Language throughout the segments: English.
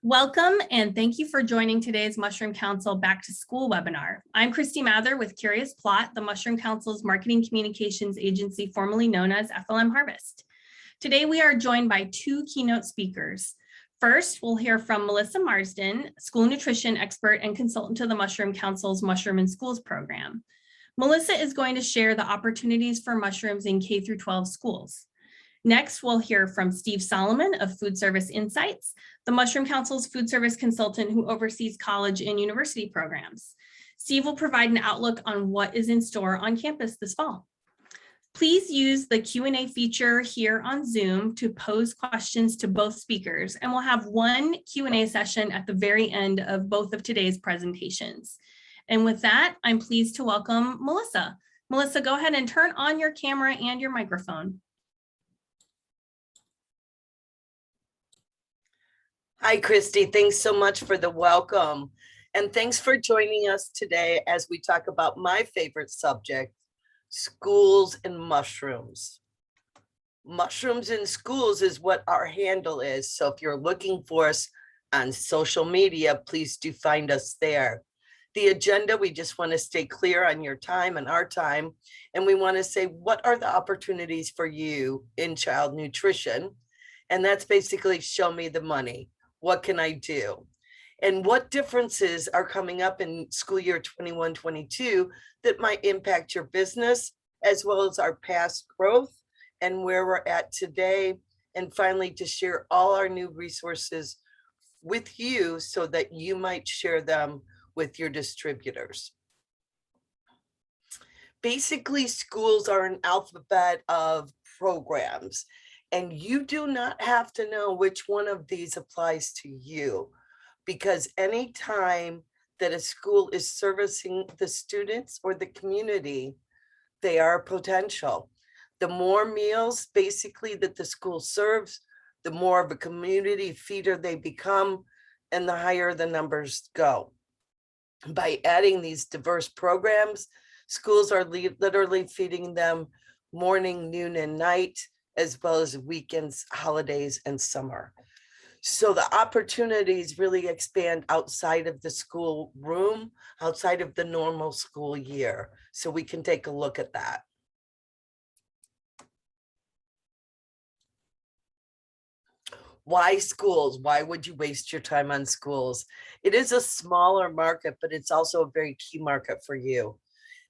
Welcome and thank you for joining today's Mushroom Council Back to School webinar. I'm Christy Mather with Curious Plot, the Mushroom Council's marketing communications agency formerly known as FLM Harvest. Today we are joined by two keynote speakers. First, we'll hear from Melissa Marsden, school nutrition expert and consultant to the Mushroom Council's Mushroom in Schools program. Melissa is going to share the opportunities for mushrooms in K-12 schools. Next, we'll hear from Steve Solomon of Food Service Insights, the Mushroom Council's food service consultant who oversees college and university programs. Steve will provide an outlook on what is in store on campus this fall. Please use the Q&A feature here on Zoom to pose questions to both speakers, and we'll have one Q&A session at the very end of both of today's presentations. And with that, I'm pleased to welcome Melissa. Melissa, go ahead and turn on your camera and your microphone. Hi, Christy. Thanks so much for the welcome. And thanks for joining us today as we talk about my favorite subject, schools and mushrooms. Mushrooms in schools is what our handle is. So if you're looking for us on social media, please do find us there. The agenda, we just want to stay clear on your time and our time. And we want to say, what are the opportunities for you in child nutrition? And that's basically show me the money. What can I do? And what differences are coming up in school year 21-22 that might impact your business, as well as our past growth and where we're at today. And finally, to share all our new resources with you so that you might share them with your distributors. Basically, schools are an alphabet of programs. And you do not have to know which one of these applies to you, because anytime that a school is servicing the students or the community, they are potential. The more meals basically that the school serves, the more of a community feeder they become, and the higher the numbers go. By adding these diverse programs, schools are literally feeding them morning, noon, and night, as well as weekends, holidays, and summer. So the opportunities really expand outside of the school room, outside of the normal school year. So we can take a look at that. Why schools? Why would you waste your time on schools? It is a smaller market, but it's also a very key market for you.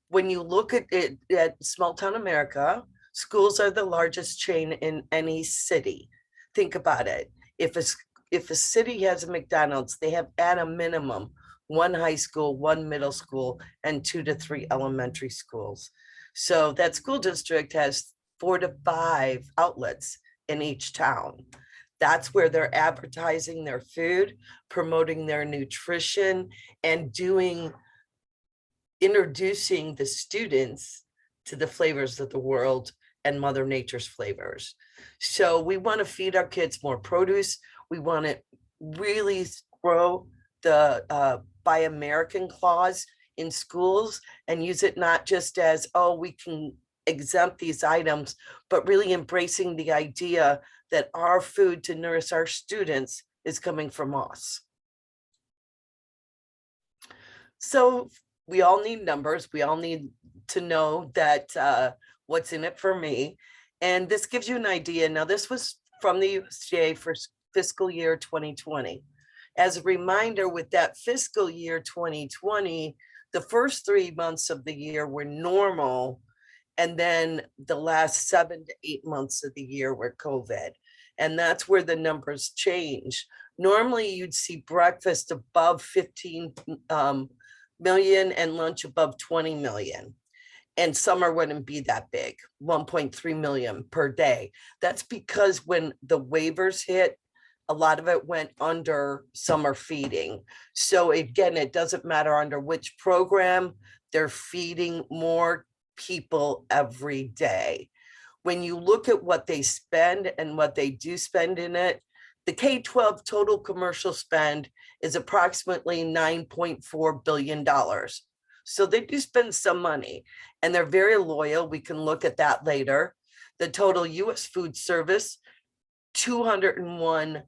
When you look at it at Small Town America, schools are the largest chain in any city. Think about it. If a city has a McDonald's, they have at a minimum one high school, one middle school, and 2 to 3 elementary schools. So that school district has 4 to 5 outlets in each town. That's where they're advertising their food, promoting their nutrition, and introducing the students to the flavors of the world and Mother Nature's flavors. So we want to feed our kids more produce. We want to really grow the Buy American clause in schools and use it not just as, oh, we can exempt these items, but really embracing the idea that our food to nourish our students is coming from us. So we all need numbers. We all need to know that what's in it for me. And this gives you an idea. Now, this was from the USDA for fiscal year 2020. As a reminder, with that fiscal year 2020, the first 3 months of the year were normal. And then the last 7 to 8 months of the year were COVID. And that's where the numbers change. Normally, you'd see breakfast above 15 million and lunch above 20 million. And summer wouldn't be that big, 1.3 million per day. That's because when the waivers hit, a lot of it went under summer feeding. So again, it doesn't matter under which program, they're feeding more people every day. When you look at what they spend and what they do spend in it, the K-12 total commercial spend is approximately $9.4 billion. So they do spend some money and they're very loyal. We can look at that later. The total US food service, $201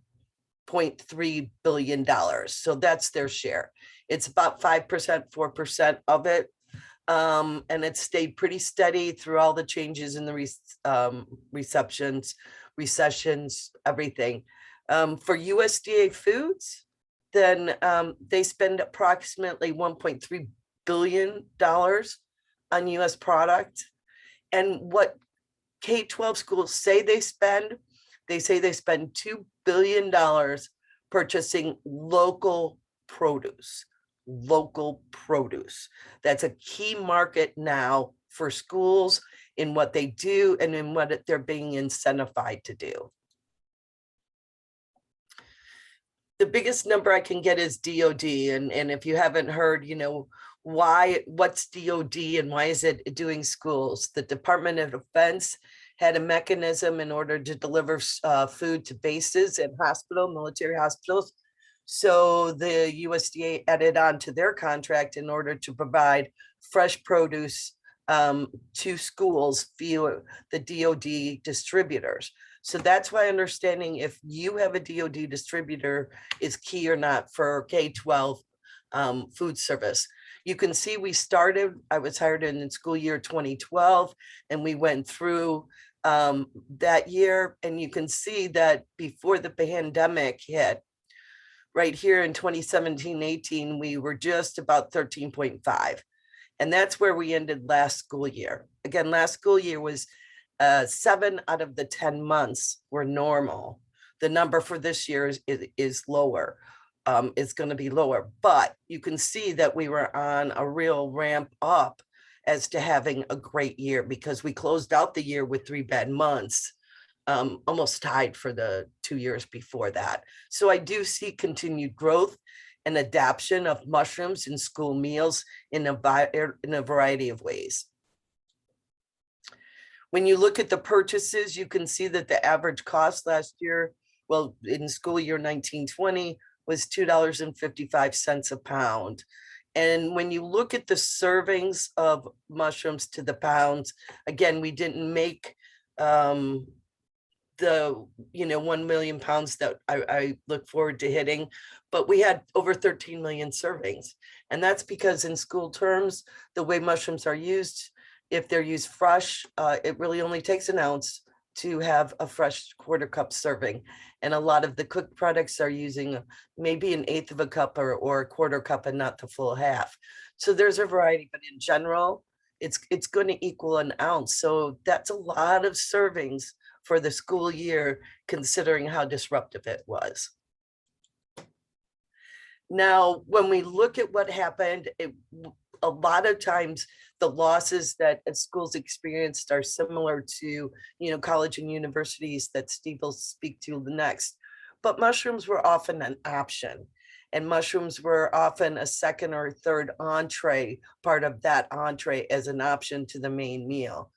$0.3 billion. So that's their share. It's about 5%, 4% of it. And it stayed pretty steady through all the changes in the recessions, everything. For USDA Foods, then they spend approximately $1.3 billion on US product. And what K-12 schools say they spend $2 billion purchasing local produce. That's a key market now for schools in what they do and in what they're being incentivized to do. The biggest number I can get is DOD. And if you haven't heard, what's DOD and why is it doing schools? The Department of Defense had a mechanism in order to deliver food to bases and military hospitals. So the USDA added on to their contract in order to provide fresh produce to schools via the DOD distributors. So that's why understanding if you have a DOD distributor is key or not for K-12 food service. You can see I was hired in school year 2012, and we went through that year. And you can see that before the pandemic hit, right here in 2017-18, we were just about 13.5. And that's where we ended last school year. Again, last school year was 7 out of the 10 months were normal. The number for this year is lower. It's going to be lower, but you can see that we were on a real ramp up as to having a great year, because we closed out the year with 3 bad months, almost tied for the 2 years before that. So I do see continued growth and adoption of mushrooms in school meals in a variety of ways. When you look at the purchases, you can see that the average cost last year, well, in school year 1920, was $2.55 a pound. And when you look at the servings of mushrooms to the pounds, again, we didn't make the 1 million pounds that I look forward to hitting, but we had over 13 million servings. And that's because in school terms, the way mushrooms are used, if they're used fresh, it really only takes an ounce to have a fresh 1/4 cup serving. And a lot of the cooked products are using maybe 1/8 of a cup or 1/4 cup and not the full half. So there's a variety, but in general, it's going to equal an ounce. So that's a lot of servings for the school year, considering how disruptive it was. Now, when we look at what happened, a lot of times the losses that schools experienced are similar to, college and universities that Steve will speak to next. But mushrooms were often an option, and mushrooms were often a second or third entree, part of that entree as an option to the main meal.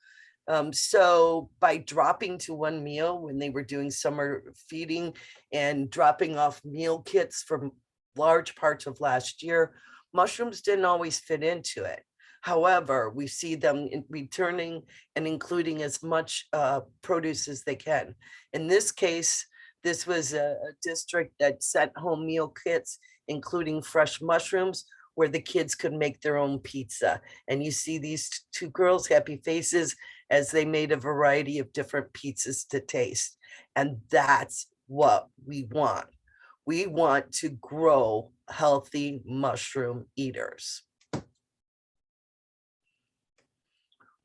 So by dropping to 1 meal when they were doing summer feeding and dropping off meal kits for large parts of last year, mushrooms didn't always fit into it. However, we see them returning and including as much produce as they can. In this case, this was a district that sent home meal kits, including fresh mushrooms, where the kids could make their own pizza. And you see these 2 girls' happy faces as they made a variety of different pizzas to taste. And that's what we want. We want to grow healthy mushroom eaters.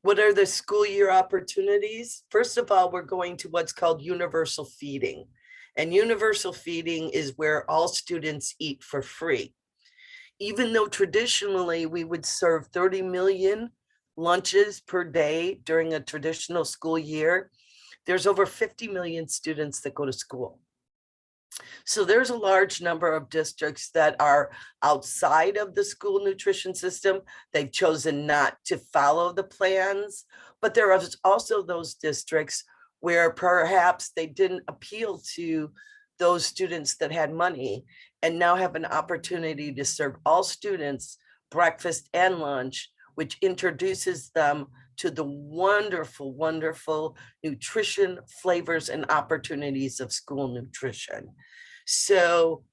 What are the school year opportunities? First of all, we're going to what's called universal feeding. And universal feeding is where all students eat for free. Even though traditionally we would serve 30 million lunches per day during a traditional school year, there's over 50 million students that go to school. So there's a large number of districts that are outside of the school nutrition system. They've chosen not to follow the plans, but there are also those districts where perhaps they didn't appeal to those students that had money and now have an opportunity to serve all students breakfast and lunch, which introduces them to the wonderful, wonderful nutrition, flavors, and opportunities of school nutrition. So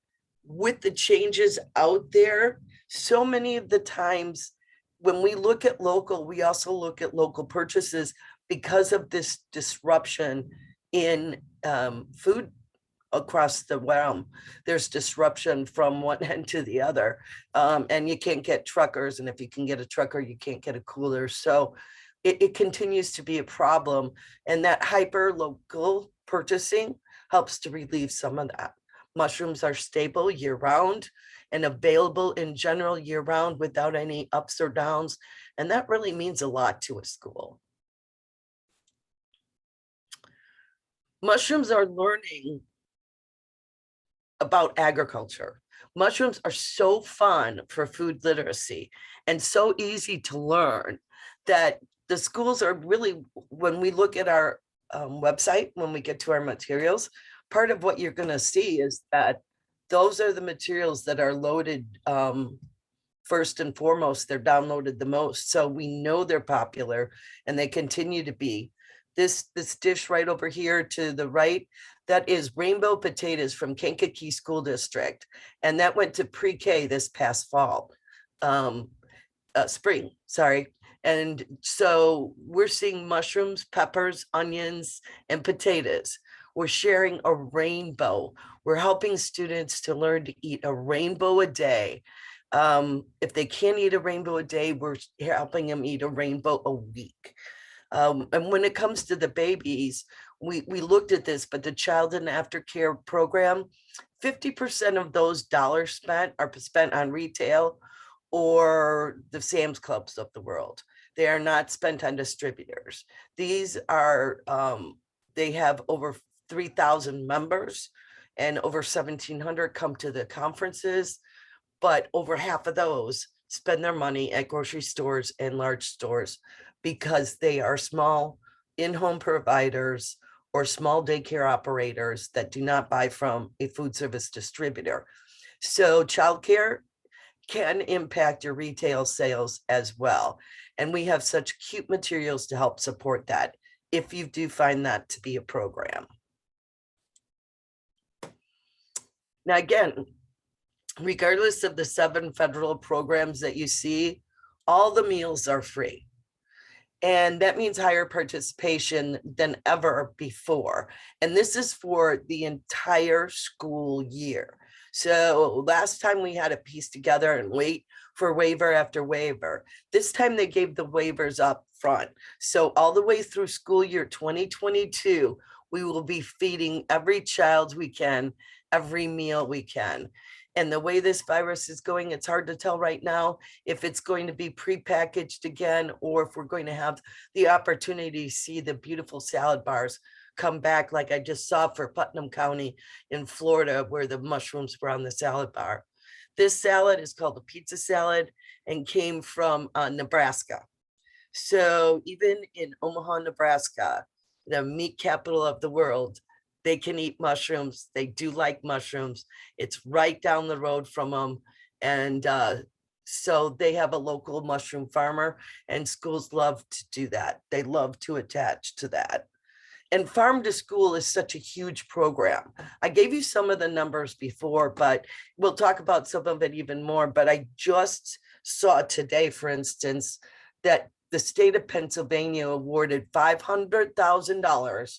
with the changes out there, so many of the times when we look at local, we also look at local purchases because of this disruption in food across the realm. There's disruption from one end to the other, and you can't get truckers. And if you can get a trucker, you can't get a cooler. So it continues to be a problem. And that hyper local purchasing helps to relieve some of that. Mushrooms are stable year round and available in general year round without any ups or downs. And that really means a lot to a school. Mushrooms are learning about agriculture. Mushrooms are so fun for food literacy and so easy to learn that the schools are really, when we look at our website, when we get to our materials, part of what you're going to see is that those are the materials that are loaded first and foremost. They're downloaded the most. So we know they're popular and they continue to be. This dish right over here to the right, that is rainbow potatoes from Kankakee School District. And that went to pre-K this past fall, spring, sorry. And so we're seeing mushrooms, peppers, onions, and potatoes. We're sharing a rainbow. We're helping students to learn to eat a rainbow a day. If they can't eat a rainbow a day, we're helping them eat a rainbow a week. And when it comes to the babies, we looked at this, but the child and aftercare program, 50% of those dollars spent are spent on retail or the Sam's Clubs of the world. They are not spent on distributors. These are, they have over 3,000 members and over 1,700 come to the conferences, but over half of those spend their money at grocery stores and large stores because they are small in-home providers or small daycare operators that do not buy from a food service distributor. So childcare can impact your retail sales as well. And we have such cute materials to help support that if you do find that to be a program. Now, again, regardless of the 7 federal programs that you see, all the meals are free. And that means higher participation than ever before. And this is for the entire school year. So last time we had to piece together and wait for waiver after waiver. This time they gave the waivers up front. So all the way through school year 2022, we will be feeding every child we can, every meal we can. And the way this virus is going, it's hard to tell right now if it's going to be prepackaged again, or if we're going to have the opportunity to see the beautiful salad bars come back like I just saw for Putnam County in Florida, where the mushrooms were on the salad bar. This salad is called a pizza salad and came from Nebraska. So even in Omaha, Nebraska, the meat capital of the world, they can eat mushrooms. They do like mushrooms. It's right down the road from them. And so they have a local mushroom farmer, and schools love to do that. They love to attach to that. And Farm to School is such a huge program. I gave you some of the numbers before, but we'll talk about some of it even more. But I just saw today, for instance, that the state of Pennsylvania awarded $500,000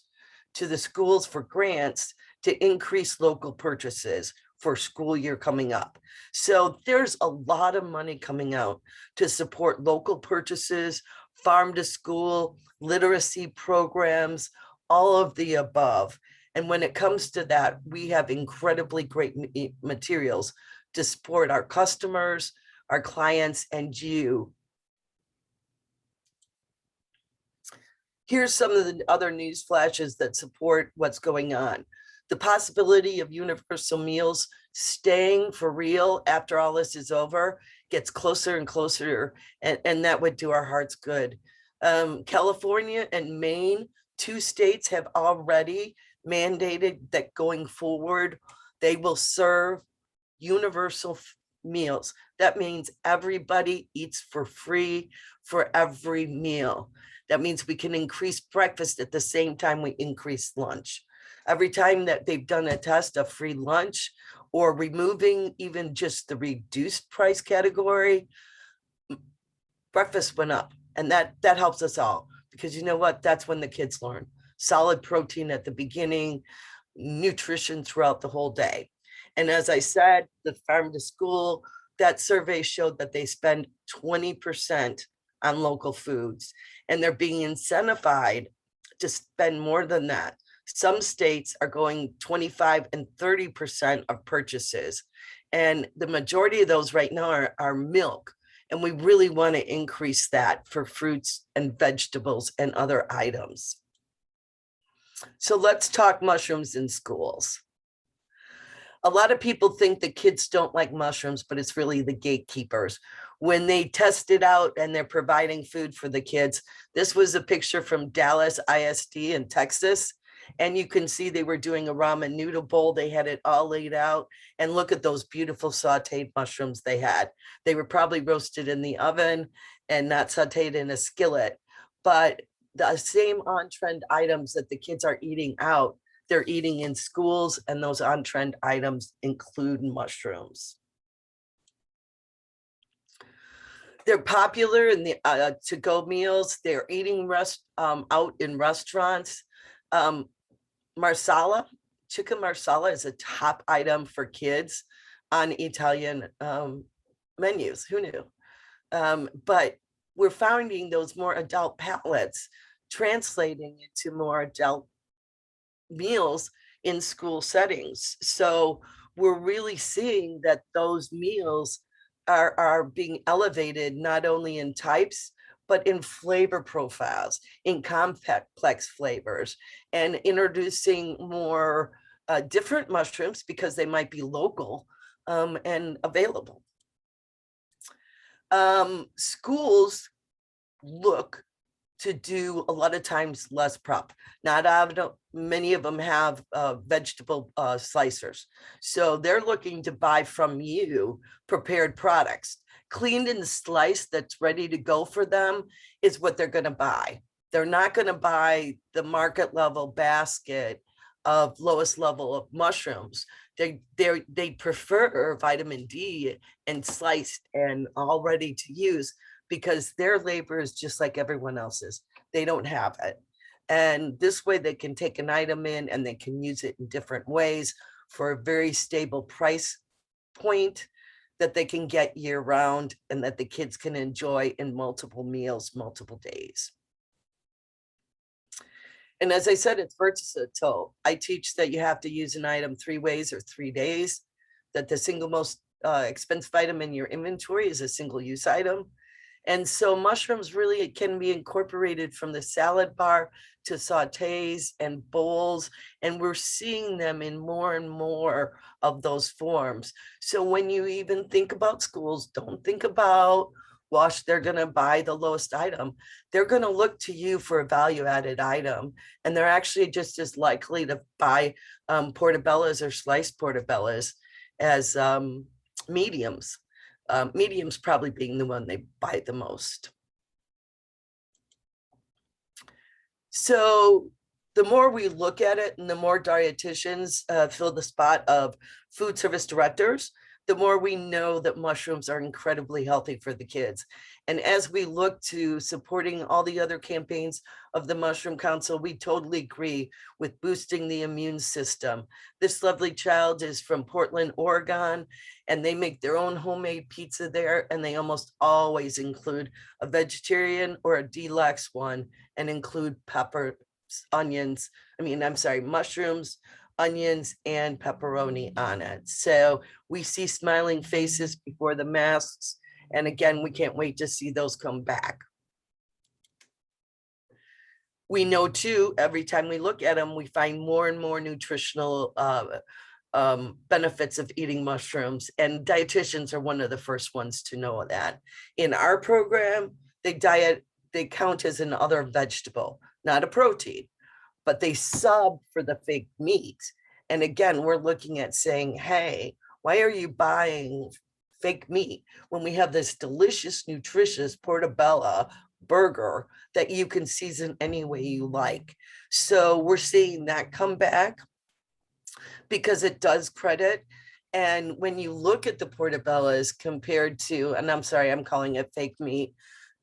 to the schools for grants to increase local purchases for school year coming up. So there's a lot of money coming out to support local purchases, farm to school, literacy programs, all of the above. And when it comes to that, we have incredibly great materials to support our customers, our clients, and you. Here's some of the other news flashes that support what's going on. The possibility of universal meals staying for real after all this is over gets closer and closer, and that would do our hearts good. California and Maine, 2 states, have already mandated that going forward, they will serve universal meals. That means everybody eats for free for every meal. That means we can increase breakfast at the same time we increase lunch. Every time that they've done a test of free lunch or removing even just the reduced price category, breakfast went up. And that helps us all, because you know what? That's when the kids learn. Solid protein at the beginning, nutrition throughout the whole day. And as I said, the farm to school, that survey showed that they spend 20% on local foods, and they're being incentivized to spend more than that. Some states are going 25 and 30% of purchases. And the majority of those right now are milk. And we really want to increase that for fruits and vegetables and other items. So let's talk mushrooms in schools. A lot of people think the kids don't like mushrooms, but it's really the gatekeepers. When they test it out and they're providing food for the kids, this was a picture from Dallas ISD in Texas. And you can see they were doing a ramen noodle bowl. They had it all laid out. And look at those beautiful sauteed mushrooms they had. They were probably roasted in the oven and not sauteed in a skillet. But the same on-trend items that the kids are eating out, they're eating in schools, and those on-trend items include mushrooms. They're popular in the to-go meals. They're eating out in restaurants. Marsala, chicken marsala is a top item for kids on Italian menus. Who knew? But we're finding those more adult palates translating into more adult meals in school settings. So we're really seeing that those meals are being elevated not only in types, but in flavor profiles, in complex flavors, and introducing more different mushrooms because they might be local and available. Schools look to do a lot of times less prep. Many of them have vegetable slicers. So they're looking to buy from you prepared products. Cleaned and sliced that's ready to go for them is what they're gonna buy. They're not gonna buy the market level basket of lowest level of mushrooms. They prefer vitamin D and sliced and all ready to use, because their labor is just like everyone else's. They don't have it. And this way they can take an item in and they can use it in different ways for a very stable price point that they can get year round and that the kids can enjoy in multiple meals, multiple days. And as I said, it's versatile. I teach that you have to use an item 3 ways or 3 days, that the single most expensive item in your inventory is a single use item. And so mushrooms really can be incorporated from the salad bar to sautés and bowls. And we're seeing them in more and more of those forms. So when you even think about schools, don't think about they're going to buy the lowest item. They're going to look to you for a value added item. And they're actually just as likely to buy portobellos or sliced portobellos as mediums. Mediums probably being the one they buy the most. So the more we look at it and the more dietitians fill the spot of food service directors, the more we know that mushrooms are incredibly healthy for the kids. And as we look to supporting all the other campaigns of the Mushroom Council, we totally agree with boosting the immune system. This lovely child is from Portland, Oregon, and they make their own homemade pizza there, and they almost always include a vegetarian or a deluxe one and include mushrooms, onions, and pepperoni on it. So we see smiling faces before the masks. And again, we can't wait to see those come back. We know too, every time we look at them, we find more and more nutritional benefits of eating mushrooms, and dietitians are one of the first ones to know that. In our program, they count as another vegetable, not a protein, but they sub for the fake meat. And again, we're looking at saying, hey, why are you buying fake meat when we have this delicious, nutritious portobello burger that you can season any way you like? So we're seeing that come back. because it does credit. And when you look at the portobellas compared to, and I'm sorry, I'm calling it fake meat,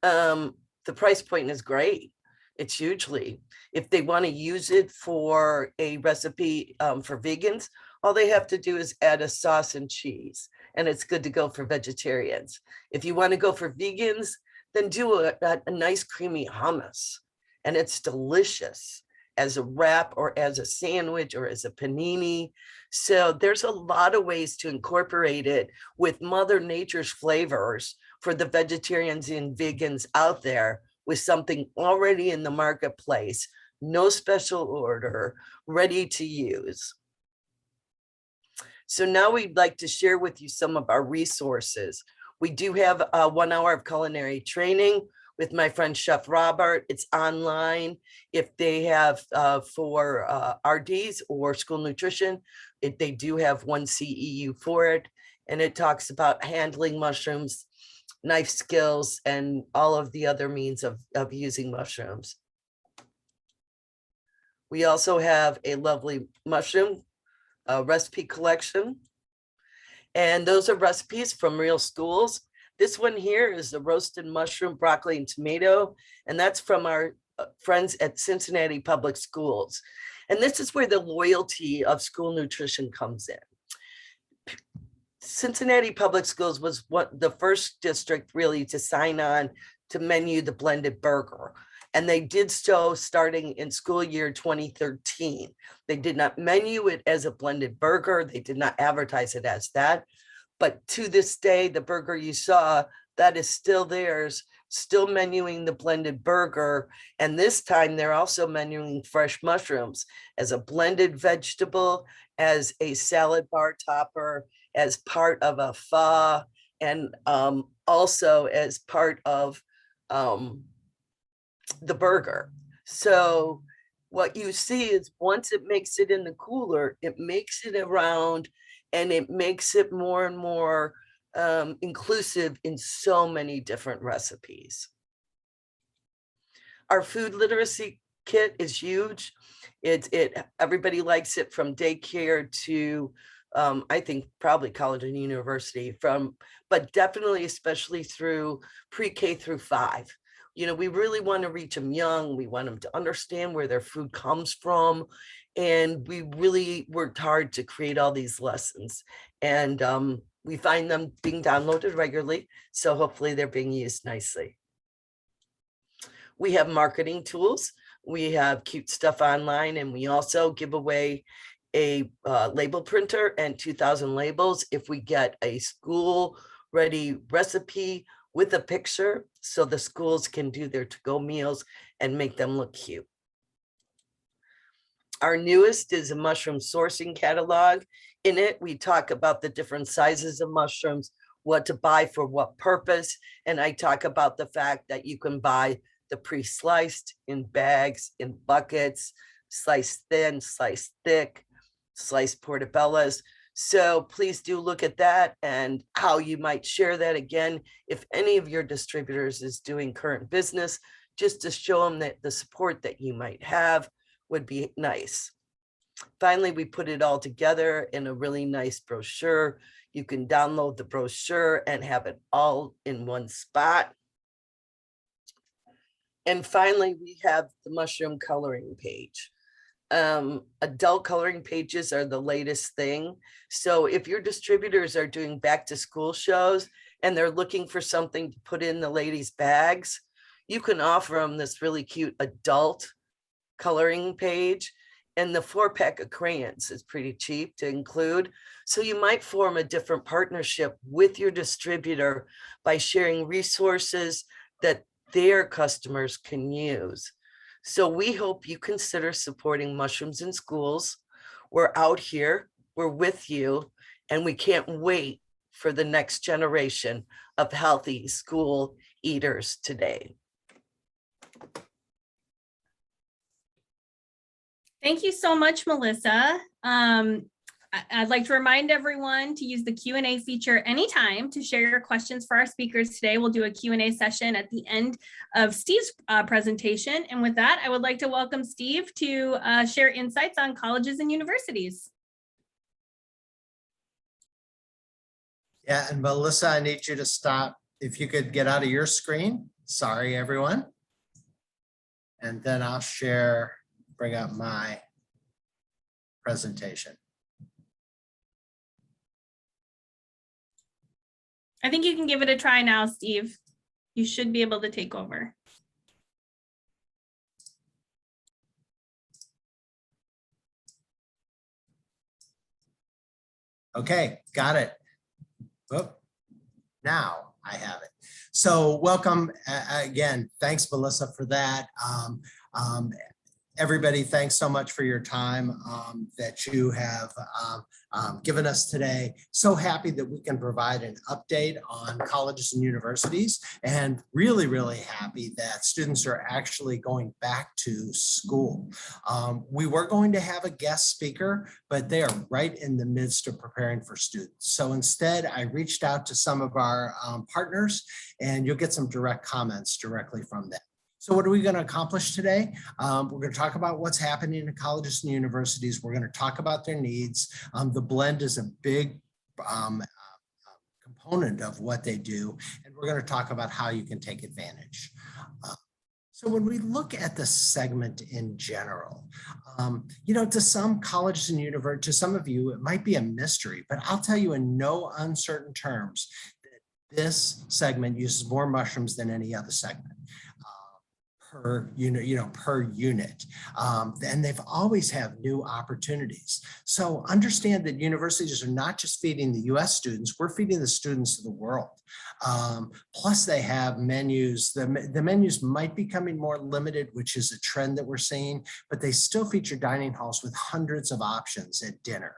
the price point is great. It's hugely. If they want to use it for a recipe for vegans, all they have to do is add a sauce and cheese, and it's good to go for vegetarians. If you want to go for vegans, then do a nice creamy hummus, and it's delicious as a wrap or as a sandwich or as a panini. So there's a lot of ways to incorporate it with Mother Nature's flavors for the vegetarians and vegans out there, with something already in the marketplace, no special order, ready to use. So now we'd like to share with you some of our resources. We do have 1 hour of culinary training with my friend Chef Robert. It's online. If they have for RDs or school nutrition, they do have 1 CEU for it. And it talks about handling mushrooms, knife skills, and all of the other means of using mushrooms. We also have a lovely mushroom recipe collection. And those are recipes from real schools. This one here is the roasted mushroom, broccoli, and tomato. And that's from our friends at Cincinnati Public Schools. And this is where the loyalty of school nutrition comes in. Cincinnati Public Schools was the first district really to sign on to menu the blended burger. And they did so starting in school year 2013. They did not menu it as a blended burger. They did not advertise it as that. But to this day, the burger you saw, that is still theirs, still menuing the blended burger. And this time they're also menuing fresh mushrooms as a blended vegetable, as a salad bar topper, as part of a pho, and also as part of the burger. So what you see is once it makes it in the cooler, it makes it around, and it makes it more and more inclusive in so many different recipes. Our food literacy kit is huge. Everybody likes it, from daycare to I think probably college and university, but definitely especially through pre-K through 5. You know, we really want to reach them young. We want them to understand where their food comes from. And we really worked hard to create all these lessons. And we find them being downloaded regularly. So hopefully they're being used nicely. We have marketing tools. We have cute stuff online, and we also give away a label printer and 2,000 labels if we get a school ready recipe with a picture, so the schools can do their to-go meals and make them look cute. Our newest is a mushroom sourcing catalog. In it, we talk about the different sizes of mushrooms, what to buy for what purpose. And I talk about the fact that you can buy the pre-sliced in bags, in buckets, sliced thin, sliced thick, sliced portobellas. So please do look at that and how you might share that. Again, if any of your distributors is doing current business, just to show them that the support that you might have would be nice. Finally, we put it all together in a really nice brochure. You can download the brochure and have it all in one spot. And finally, we have the mushroom coloring page. Adult coloring pages are the latest thing. So if your distributors are doing back to school shows and they're looking for something to put in the ladies' bags, you can offer them this really cute adult coloring page. And the 4-pack of crayons is pretty cheap to include. So you might form a different partnership with your distributor by sharing resources that their customers can use. So we hope you consider supporting Mushrooms in Schools. We're out here, we're with you, and we can't wait for the next generation of healthy school eaters today. Thank you so much, Melissa. I'd like to remind everyone to use the Q&A feature anytime to share your questions for our speakers today. We'll do a Q&A session at the end of Steve's presentation. And with that, I would like to welcome Steve to share insights on colleges and universities. Yeah, and Melissa, I need you to stop. If you could get out of your screen. Sorry, everyone. And then I'll share, bring up my presentation. I think you can give it a try now, Steve. You should be able to take over. Okay, got it. Oh, now I have it. So welcome again. Thanks, Melissa, for that. Everybody, thanks so much for your time that you have given us today. So happy that we can provide an update on colleges and universities, and really, really happy that students are actually going back to school. We were going to have a guest speaker, but they are right in the midst of preparing for students. So instead, I reached out to some of our partners, and you'll get some direct comments directly from them. So what are we going to accomplish today? We're going to talk about what's happening in colleges and universities. We're going to talk about their needs. The blend is a big component of what they do, and we're going to talk about how you can take advantage. So when we look at the segment in general, you know, to some colleges and universities, to some of you, it might be a mystery, but I'll tell you in no uncertain terms that this segment uses more mushrooms than any other segment. Per unit, and they've always have new opportunities. So understand that universities are not just feeding the US students, we're feeding the students of the world. Plus they have menus. The menus might be becoming more limited, which is a trend that we're seeing, but they still feature dining halls with hundreds of options at dinner.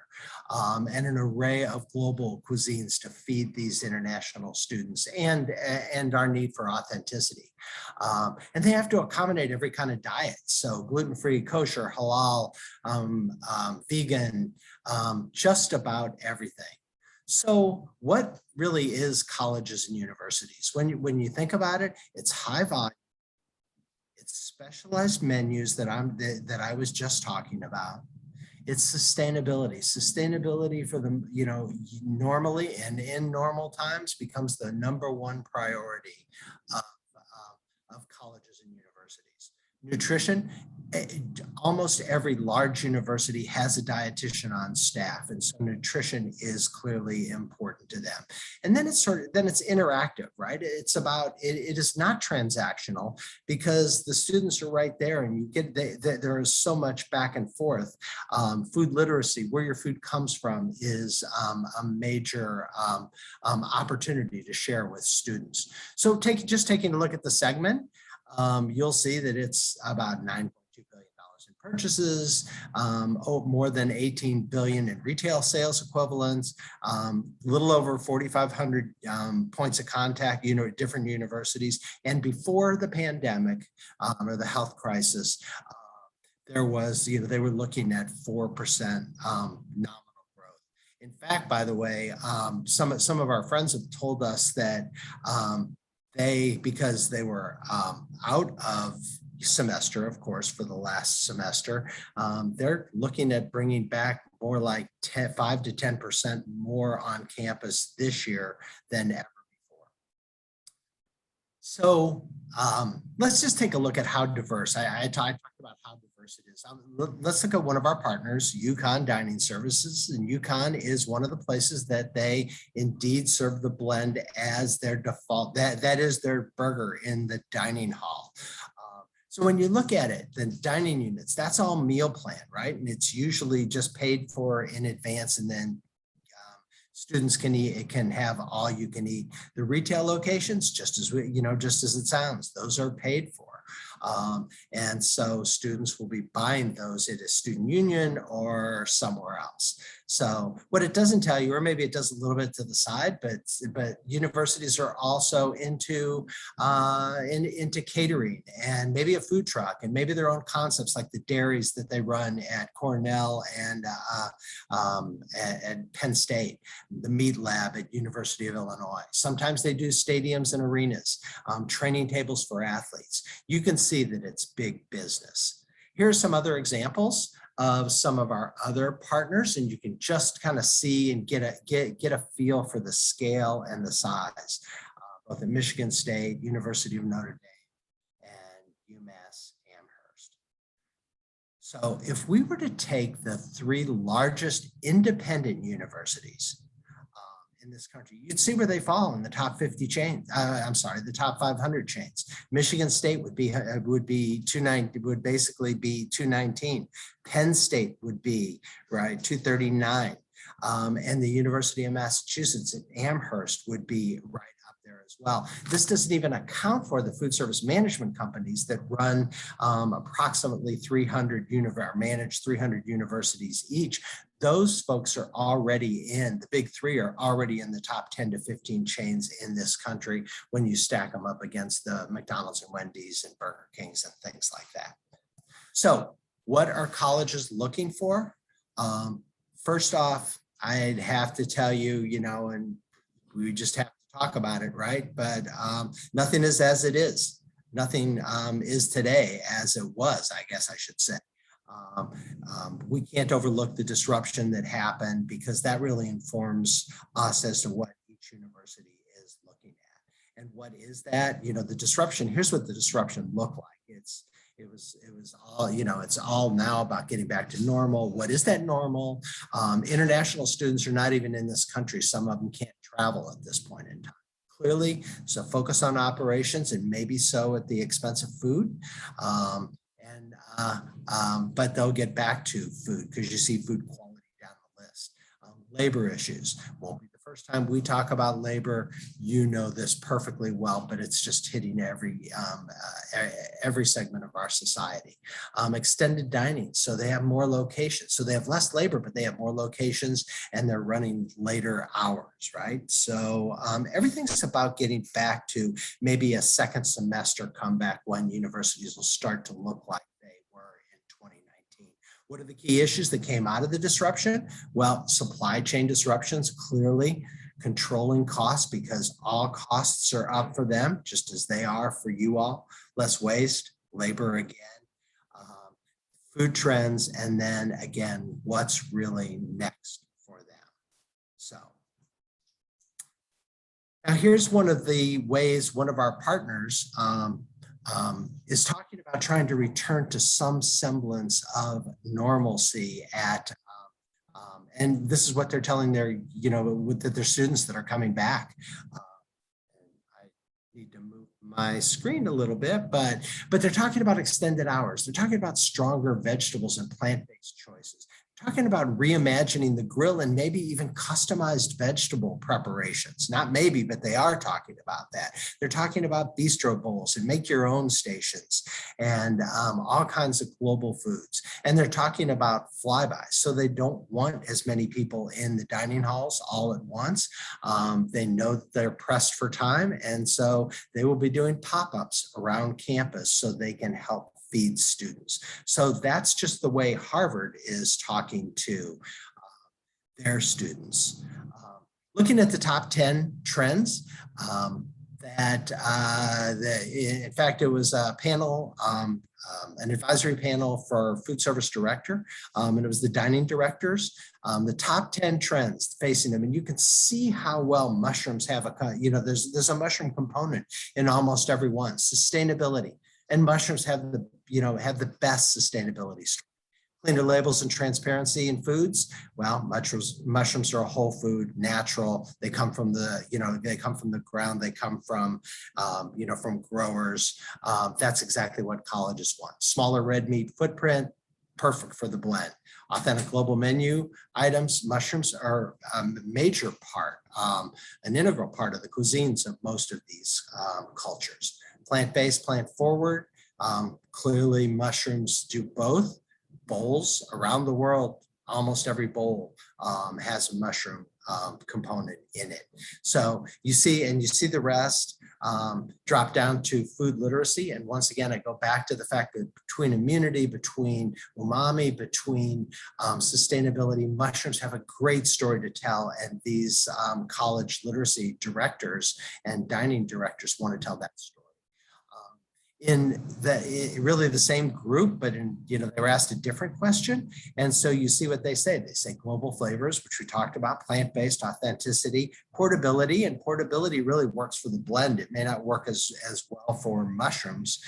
And an array of global cuisines to feed these international students, and our need for authenticity. And they have to accommodate every kind of diet. So gluten-free, kosher, halal, vegan, just about everything. So what really is colleges and universities? When you think about it, it's high volume, it's specialized menus that I was just talking about. It's sustainability for them, you know, normally and in normal times becomes the #1 priority of colleges and universities. Nutrition, almost every large university has a dietitian on staff, and so nutrition is clearly important to them. And then it's interactive, right? It's about it is not transactional because the students are right there, and you get there is so much back and forth. Food literacy, where your food comes from, is a major opportunity to share with students. So just taking a look at the segment, you'll see that it's about $9.2 billion in purchases, more than 18 billion in retail sales equivalents, little over 4,500 points of contact, you know, at different universities. And before the pandemic or the health crisis, there was, you know, they were looking at 4% nominal growth. In fact, by the way, some of our friends have told us that because they were out of semester, of course, for the last semester, they're looking at bringing back more like 5 to 10% more on campus this year than ever before. So let's just take a look at how diverse. I talked about how diverse it is. Let's look at one of our partners, UConn Dining Services, and UConn is one of the places that they indeed serve the blend as their default. That is their burger in the dining hall. So when you look at it, the dining units, that's all meal plan, right? And it's usually just paid for in advance, and then students can eat. It can have all you can eat. The retail locations, just as it sounds, those are paid for. And so students will be buying those at a student union or somewhere else. So what it doesn't tell you, or maybe it does a little bit to the side, but universities are also into catering and maybe a food truck and maybe their own concepts like the dairies that they run at Cornell and at Penn State, the meat lab at University of Illinois. Sometimes they do stadiums and arenas, training tables for athletes. You can see that it's big business. Here are some other examples of some of our other partners, and you can just kind of see and get a feel for the scale and the size, both at Michigan State, University of Notre Dame, and UMass Amherst. So if we were to take the 3 largest independent universities in this country, you'd see where they fall in the top 50 chains. The top 500 chains. Michigan State would be 290, would basically be 219. Penn State would be 239, and the University of Massachusetts at Amherst would be right up there as well. This doesn't even account for the food service management companies that run approximately 300 manage 300 universities each. Those folks are already the big 3 are already in the top 10 to 15 chains in this country when you stack them up against the McDonald's and Wendy's and Burger Kings and things like that. So what are colleges looking for? First off, I'd have to tell you, and we just have to talk about it, right? But nothing is as it is. Nothing is today as it was, I guess I should say. We can't overlook the disruption that happened, because that really informs us as to what each university is looking at. And what is that? The disruption, here's what the disruption looked like. It was all, it's all now about getting back to normal. What is that normal? International students are not even in this country. Some of them can't travel at this point in time. Clearly, so focus on operations, and maybe so at the expense of food. But they'll get back to food, because you see food quality down the list. Labor issues won't be the first time we talk about labor. You know this perfectly well, but it's just hitting every segment of our society. Extended dining, so they have more locations. So they have less labor, but they have more locations, and they're running later hours, right? So everything's about getting back to maybe a second semester comeback when universities will start to look like What are the key issues that came out of the disruption? Well, supply chain disruptions, clearly controlling costs, because all costs are up for them, just as they are for you all. Less waste, labor again, food trends, and then again, what's really next for them. So now here's one of the ways one of our partners is talking about trying to return to some semblance of normalcy and this is what they're telling their students that are coming back. I need to move my screen a little bit, but they're talking about extended hours. They're talking about stronger vegetables and plant-based choices. Talking about reimagining the grill and maybe even customized vegetable preparations. Not maybe, but they are talking about that. They're talking about bistro bowls and make your own stations and all kinds of global foods. And they're talking about flybys. So they don't want as many people in the dining halls all at once. They know that they're pressed for time. And so they will be doing pop-ups around campus so they can help feed students. So that's just the way Harvard is talking to their students. Looking at the top 10 trends, in fact, it was a panel, an advisory panel for food service director, and it was the dining directors. The top 10 trends facing them, and you can see how well mushrooms have there's a mushroom component in almost every one. Sustainability. And mushrooms have the best sustainability story. Cleaner labels and transparency in foods. Well, mushrooms are a whole food, natural. They come from the ground. They come from, from growers. That's exactly what colleges want. Smaller red meat footprint, perfect for the blend. Authentic global menu items. Mushrooms are a major part, an integral part of the cuisines of most of these cultures. Plant-based, plant-forward. Clearly, mushrooms do both. Bowls around the world, almost every bowl has a mushroom component in it. So you see the rest drop down to food literacy. And once again, I go back to the fact that between immunity, between umami, between sustainability, mushrooms have a great story to tell. And these college literacy directors and dining directors want to tell that story. in really the same group, but they were asked a different question. And so you see what they say. They say global flavors, which we talked about, plant-based, authenticity, portability, and portability really works for the blend. It may not work as well for mushrooms.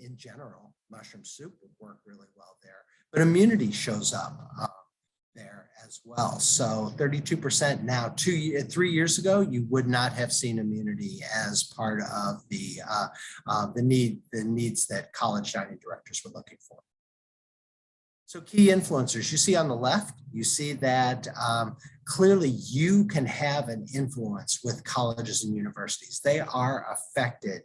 In general, mushroom soup would work really well there, but immunity shows up there as well. So 32% now. 3 years ago, you would not have seen immunity as part of the needs that college dining directors were looking for. So key influencers, you see on the left, you see that clearly you can have an influence with colleges and universities. They are affected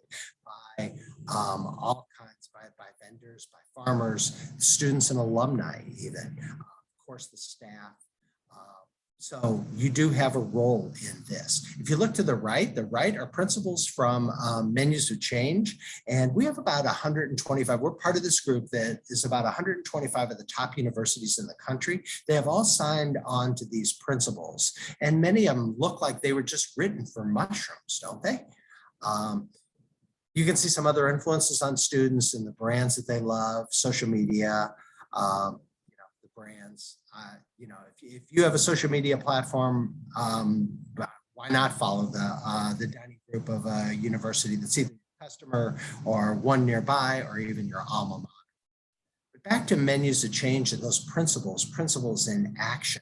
by all kinds, by vendors, by farmers, students and alumni even. Of course, the staff. So you do have a role in this. If you look to the right are principles from Menus of Change. And we have about 125. We're part of this group that is about 125 of the top universities in the country. They have all signed on to these principles. And many of them look like they were just written for mushrooms, don't they? You can see some other influences on students and the brands that they love, social media, the brands. If you have a social media platform, why not follow the dining group of a university that's either your customer or one nearby or even your alma mater. But back to Menus of Change and those principles in action.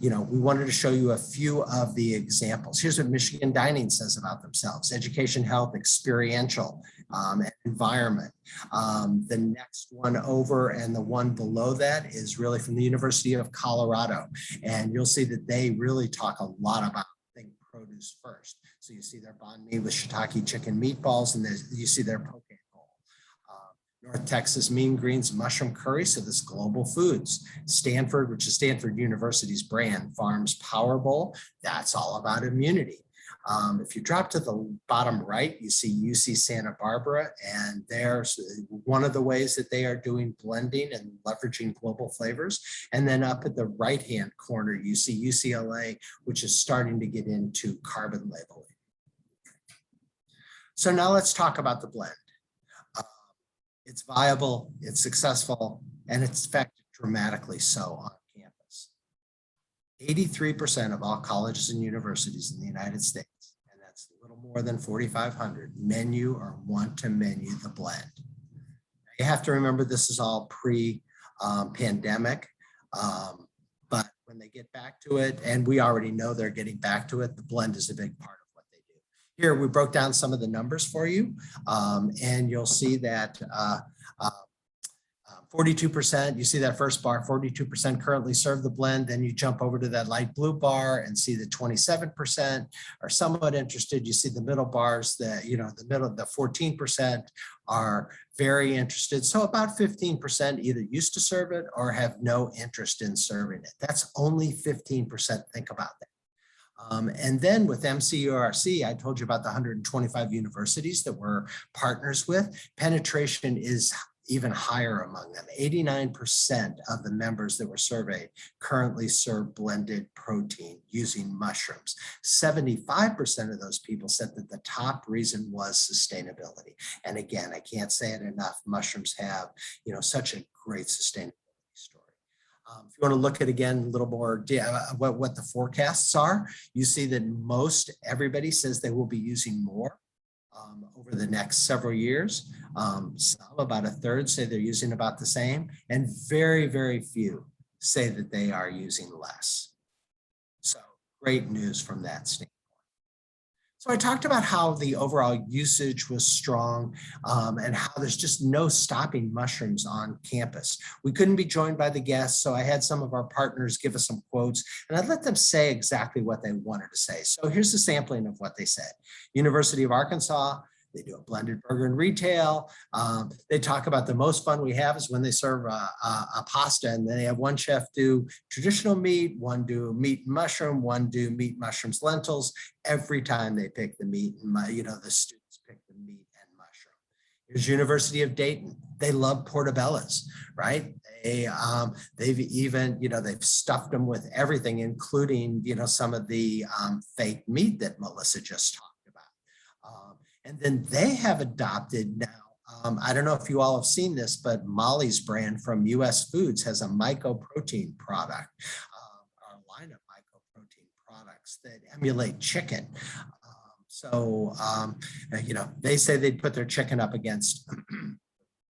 We wanted to show you a few of the examples. Here's what Michigan Dining says about themselves: education, health, experiential, and environment. The next one over and the one below that is really from the University of Colorado. And you'll see that they really talk a lot about think produce first. So you see their banh mi with shiitake chicken meatballs, and you see their poke bowl. North Texas Mean Greens mushroom curry, so this global foods. Stanford, which is Stanford University's brand, Farms Power Bowl, that's all about immunity. If you drop to the bottom right, you see UC Santa Barbara, and there's one of the ways that they are doing blending and leveraging global flavors. And then up at the right-hand corner, you see UCLA, which is starting to get into carbon labeling. So now let's talk about the blend. It's viable, it's successful, and it's affected dramatically so on campus. 83% of all colleges and universities in the United States, and that's a little more than 4,500, menu or want to menu the blend. Now, you have to remember this is all pre-pandemic, but when they get back to it, and we already know they're getting back to it, the blend is a big part of what they do. Here, we broke down some of the numbers for you, and you'll see that 42%, you see that first bar, 42% currently serve the blend. Then you jump over to that light blue bar and see the 27% are somewhat interested. You see the middle bars that, the 14% are very interested. So about 15% either used to serve it or have no interest in serving it. That's only 15%. Think about that. And then with MCURC, I told you about the 125 universities that we're partners with. Penetration is even higher among them. 89% of the members that were surveyed currently serve blended protein using mushrooms. 75% of those people said that the top reason was sustainability. And again, I can't say it enough, mushrooms have, such a great sustainability story. If you want to look at again a little more what the forecasts are, you see that most everybody says they will be using more over the next several years. Some, about a third, say they're using about the same, and very, very few say that they are using less. So great news from that standpoint. So I talked about how the overall usage was strong and how there's just no stopping mushrooms on campus. We couldn't be joined by the guests, so I had some of our partners give us some quotes, and I let them say exactly what they wanted to say. So here's a sampling of what they said. University of Arkansas, they do a blended burger in retail. They talk about the most fun we have is when they serve a pasta, and then they have one chef do traditional meat, one do meat and mushroom, one do meat, mushrooms, lentils. Every time they pick the meat, and the students pick the meat and mushroom. Here's University of Dayton. They love portabellas, right? They've even, they've stuffed them with everything, including, some of the fake meat that Melissa just talked about. And then they have adopted now, I don't know if you all have seen this, but Molly's brand from US Foods has a mycoprotein product, or a line of mycoprotein products that emulate chicken. They say they'd put their chicken up against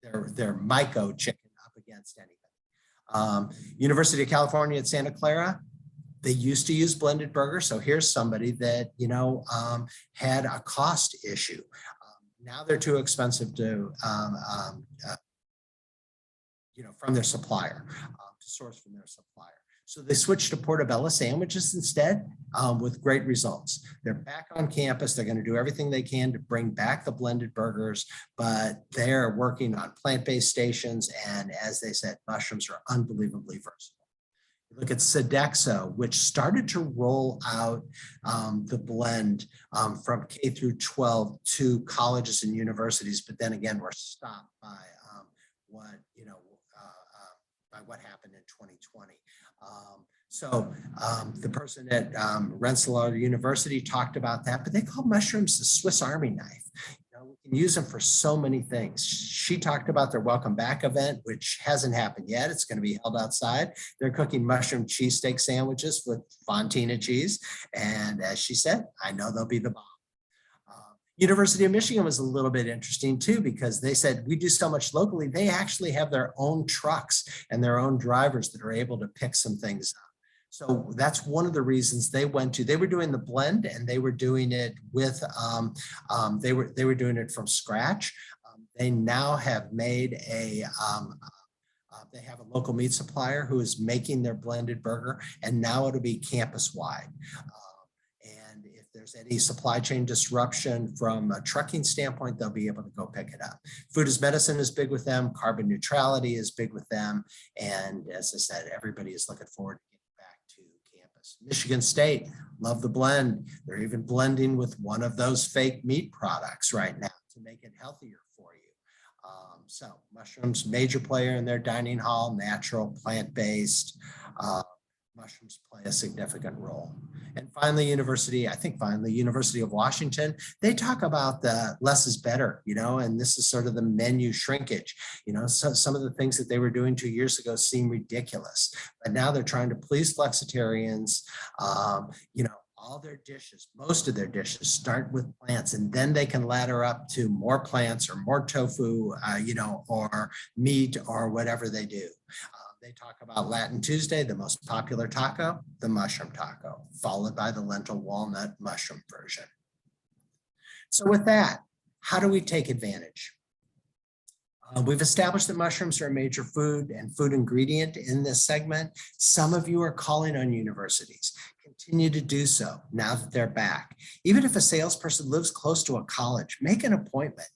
their myco chicken up against anything. University of California at Santa Clara, they used to use blended burger. So here's somebody that, had a cost issue. Now they're too expensive to, from their supplier, to source from their supplier. So they switched to portobello sandwiches instead, with great results. They're back on campus. They're going to do everything they can to bring back the blended burgers, but they're working on plant-based stations. And as they said, mushrooms are unbelievably versatile. Look at Sodexo, which started to roll out the blend from K through 12 to colleges and universities, but then again, we're stopped by what happened in 2020. The person at Rensselaer University talked about that, but they call mushrooms the Swiss Army knife. We can use them for so many things. She talked about their Welcome Back event, which hasn't happened yet. It's going to be held outside. They're cooking mushroom cheesesteak sandwiches with Fontina cheese. And as she said, I know they'll be the bomb. University of Michigan was a little bit interesting too, because they said we do so much locally. They actually have their own trucks and their own drivers that are able to pick some things up. So that's one of the reasons they were doing the blend, and they were doing it with, they were doing it from scratch. They now have made they have a local meat supplier who is making their blended burger, and now it'll be campus wide. And if there's any supply chain disruption from a trucking standpoint, they'll be able to go pick it up. Food as medicine is big with them. Carbon neutrality is big with them. And as I said, everybody is looking forward to campus. Michigan State, love the blend. They're even blending with one of those fake meat products right now to make it healthier for you. So mushrooms, major player in their dining hall, natural, plant-based. Mushrooms play a significant role. And finally, University of Washington, they talk about the less is better, and this is sort of the menu shrinkage. So some of the things that they were doing 2 years ago seem ridiculous, but now they're trying to please flexitarians. All their dishes, most of their dishes start with plants, and then they can ladder up to more plants or more tofu, or meat or whatever they do. They talk about Latin Tuesday, the most popular taco, the mushroom taco, followed by the lentil walnut mushroom version. So with that, how do we take advantage? We've established that mushrooms are a major food and food ingredient in this segment. Some of you are calling on universities. Continue to do so now that they're back. Even if a salesperson lives close to a college, make an appointment.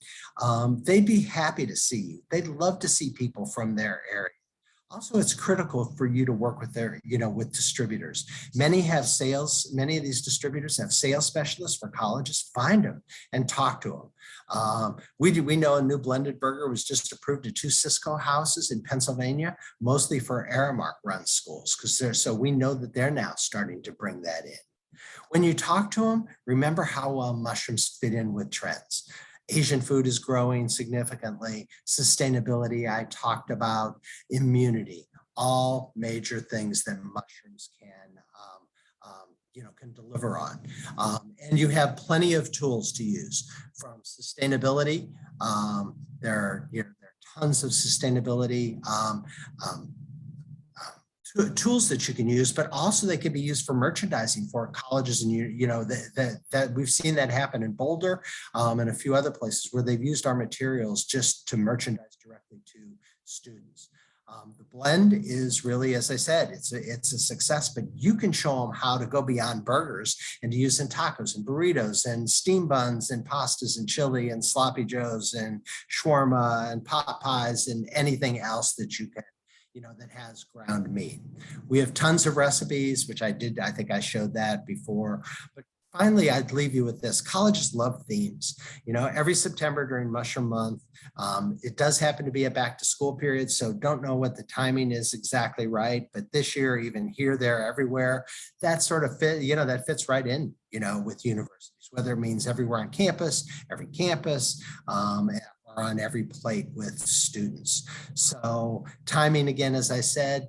They'd be happy to see you. They'd love to see people from their area. Also, it's critical for you to work with with distributors. Many of these distributors have sales specialists for colleges. Find them and talk to them. We know a new blended burger was just approved at 2 Cisco houses in Pennsylvania, mostly for Aramark run schools, so we know that they're now starting to bring that in. When you talk to them, remember how well mushrooms fit in with trends. Asian food is growing significantly. Sustainability, I talked about. Immunity, all major things that mushrooms can deliver on. And you have plenty of tools to use from sustainability. There are tons of sustainability tools that you can use, but also they can be used for merchandising for colleges, and that we've seen that happen in Boulder and a few other places where they've used our materials just to merchandise directly to students. The blend is really, as I said, it's a success, but you can show them how to go beyond burgers and to use in tacos and burritos and steam buns and pastas and chili and sloppy joes and shawarma and pot pies and anything else that you can that has ground meat. We have tons of recipes, which I think I showed that before, but Finally, I'd leave you with this. Colleges love themes. You know, every September during Mushroom Month, it does happen to be a back to school period, so don't know what the timing is exactly right. But this year, even here, there, everywhere, that sort of fit, you know, that fits right in, you know, with universities, whether it means everywhere on campus, every campus, or on every plate with students. So timing, again, as I said,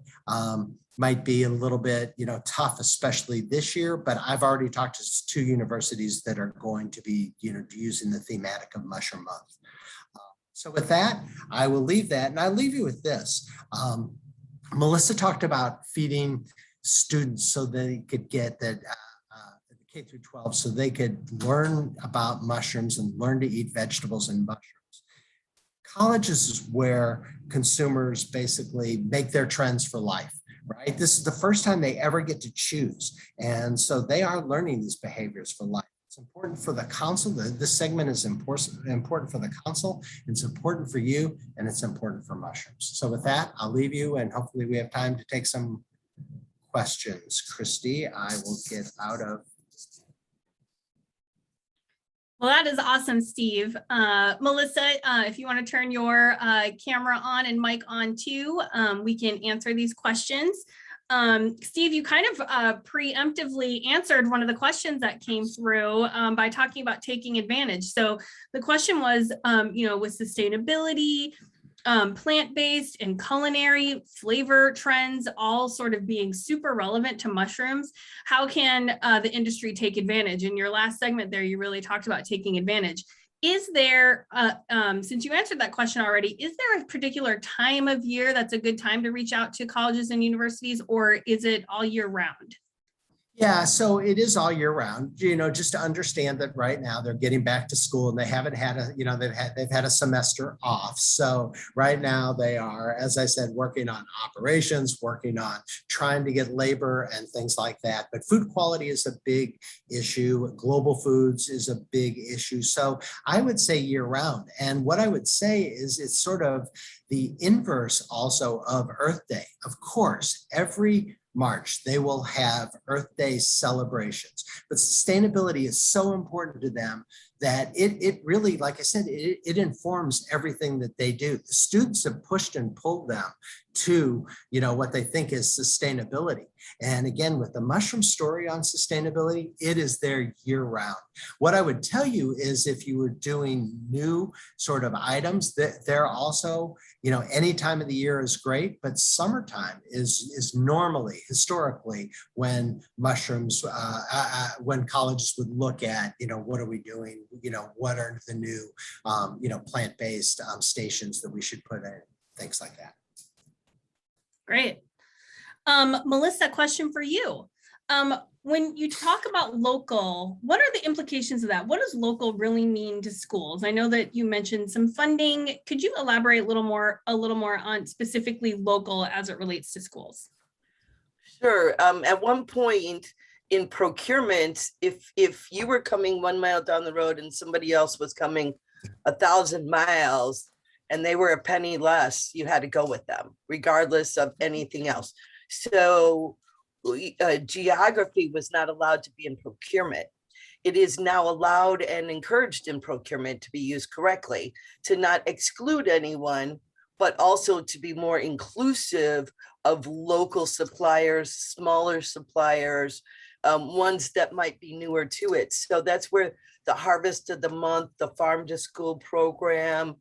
might be a little bit, you know, tough, especially this year, but I've already talked to 2 universities that are going to be, you know, using the thematic of Mushroom Month. So with that, I will leave that, and I'll leave you with this. Melissa talked about feeding students so they could get that K through 12, so they could learn about mushrooms and learn to eat vegetables and mushrooms. Colleges is where consumers basically make their trends for life. Right? This is the first time they ever get to choose. And so they are learning these behaviors for life. It's important for the council. This segment is important for the council. It's important for you, and it's important for mushrooms. So with that, I'll leave you, and hopefully we have time to take some questions. Christy, I will get out of. Well, that is awesome, Steve. Melissa, if you want to turn your camera on and mic on too, we can answer these questions. Steve, you kind of preemptively answered one of the questions that came through by talking about taking advantage. So the question was, you know, with sustainability, plant-based and culinary flavor trends all sort of being super relevant to mushrooms, how can the industry take advantage? In your last segment there, you really talked about taking advantage. Is there, since you answered that question already, is there a particular time of year that's a good time to reach out to colleges and universities, or is it all year round? Yeah, so it is all year round, you know, just to understand that right now they're getting back to school and they haven't had a, you know, they've had a semester off. So right now they are, as I said, working on operations, working on trying to get labor and things like that. But food quality is a big issue. Global foods is a big issue. So I would say year round. And what I would say is it's sort of the inverse also of Earth Day. Of course, every March, they will have Earth Day celebrations, but sustainability is so important to them that it really, like I said, it informs everything that they do. The students have pushed and pulled them to, you know, what they think is sustainability. And again, with the mushroom story on sustainability, it is there year round. What I would tell you is if you were doing new sort of items, that they're also, you know, any time of the year is great, but summertime is normally, historically, when mushrooms, when colleges would look at, you know, what are we doing? You know, what are the new, you know, plant-based stations that we should put in, things like that. Great. Melissa, question for you. When you talk about local, what are the implications of that? What does local really mean to schools? I know that you mentioned some funding. Could you elaborate a little more on specifically local as it relates to schools? Sure. At one point in procurement, if you were coming 1 mile down the road and somebody else was coming 1,000 miles and they were a penny less, you had to go with them, regardless of anything else. So geography was not allowed to be in procurement. It is now allowed and encouraged in procurement to be used correctly, to not exclude anyone, but also to be more inclusive of local suppliers, smaller suppliers, ones that might be newer to it. So that's where the Harvest of the Month, the Farm to School program,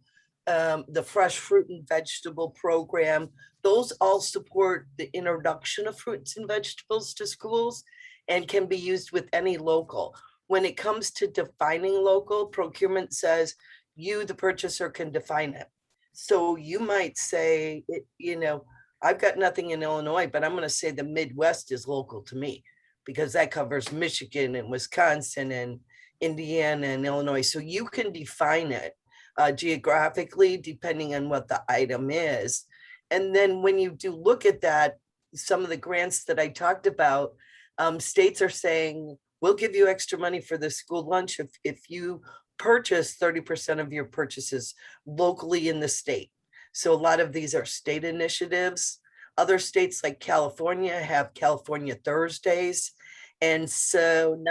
the Fresh Fruit and Vegetable program, those all support the introduction of fruits and vegetables to schools and can be used with any local. When it comes to defining local, procurement says you, the purchaser, can define it. So you might say, you know, I've got nothing in Illinois, but I'm going to say the Midwest is local to me because that covers Michigan and Wisconsin and Indiana and Illinois. So you can define it geographically, depending on what the item is. And then when you do look at that, some of the grants that I talked about, states are saying, we'll give you extra money for the school lunch if you purchase 30% of your purchases locally in the state. So a lot of these are state initiatives. Other states like California have California Thursdays. And so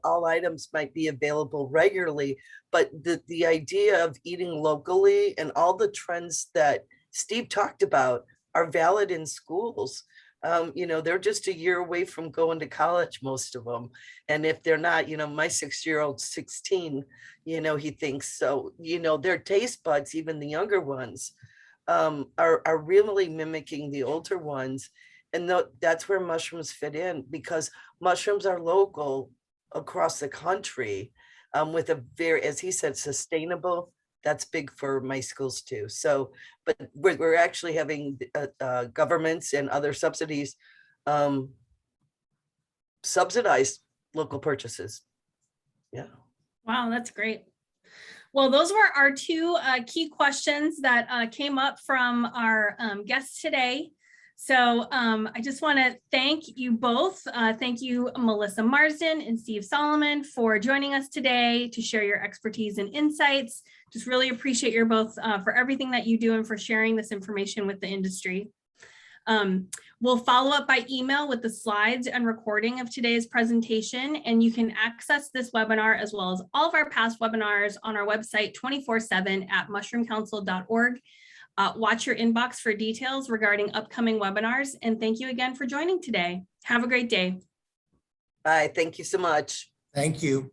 all items might be available regularly, but the idea of eating locally and all the trends that Steve talked about are valid in schools. They're just a year away from going to college, most of them. And if they're not, my 6-year-old's 16, he thinks so, their taste buds, even the younger ones, are really mimicking the older ones. And that's where mushrooms fit in, because mushrooms are local across the country, with a very, as he said, sustainable. That's big for my schools too. So, but we're actually having governments and other subsidies subsidize local purchases. Yeah. Wow, that's great. Well, those were our two key questions that came up from our guests today. So I just want to thank you both. Thank you, Melissa Marsden and Steve Solomon, for joining us today to share your expertise and insights. Just really appreciate you both for everything that you do and for sharing this information with the industry. We'll follow up by email with the slides and recording of today's presentation, and you can access this webinar as well as all of our past webinars on our website 24/7 at mushroomcouncil.org. Watch your inbox for details regarding upcoming webinars, and thank you again for joining today. Have a great day. Bye. Thank you so much. Thank you.